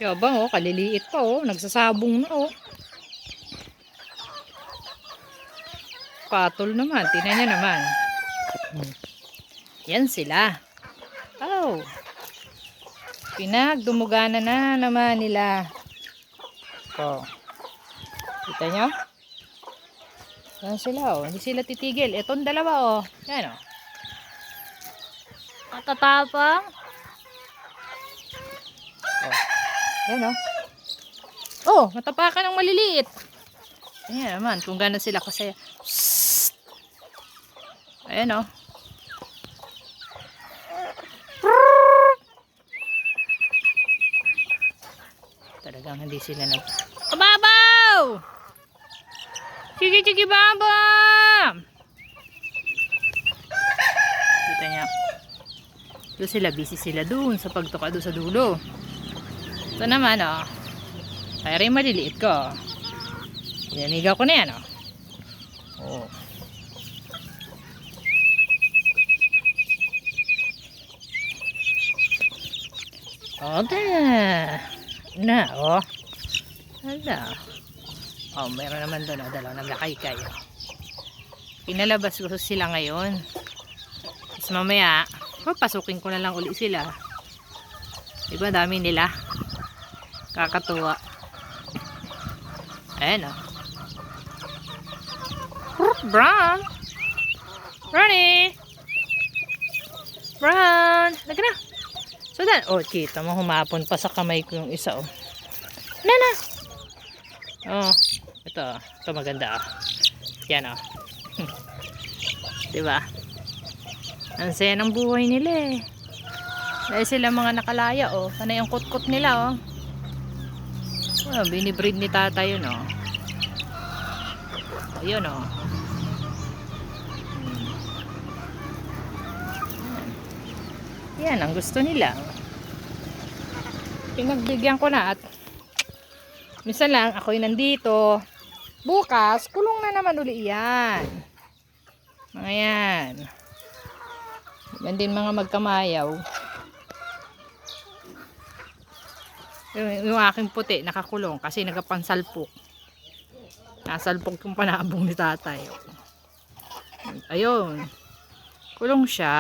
Yabang oh, kaliliit pa oh. Nagsasabong na oh. Patol naman. Tingnan niya naman. Yan sila. Oh. Pinagdumuganan na naman nila. Oh. Kita nyo? Yan sila oh. Hindi sila titigil. Etong dalawa oh. Yan oh. Matatapang. Oh. Yan oh. Oh, matapakan ng maliliit. Ayan naman, kung gano'n sila kasi. Ayan oh. Talagang hindi sila nag... Kababaw! Sige, sige, babam! Kita niya. Doon sila, busy sila doon sa pagtuka doon sa dulo. Ito naman oh. Kaya rin maliliit ko. Pinamigaw ko na yan oh. Oh. Okay. Na oh. Hala. Oh, mayroon naman doon oh, dalawang naglakay-kay. Pinalabas ko sila ngayon. Tapos mamaya, papasukin ko na lang uli sila. Diba dami nila? Kakatuwa. Ayan oh. Brown. Ronnie. Brown. Lagi na. So that, oh, kita mo humapon pa sa kamay ko yung isa oh. Nana. Oh, ito maganda oh. Yan oh. Diba? Ang saya ng buhay nila eh. Dahil sila mga nakalaya oh. Panay ang kutkot nila oh. Oh, binibreed ni tata yun oh. Ayun oh. Yan ang gusto nila. Pinagbigyan ko na at minsan lang ako'y nandito. Bukas, kulong na naman uli yan. Mga yan. Yan din mga magkamayaw. Yung aking puti nakakulong kasi nagapansalpok. Nasalpok yung panabong ni tatay. Ayun. Kulong siya.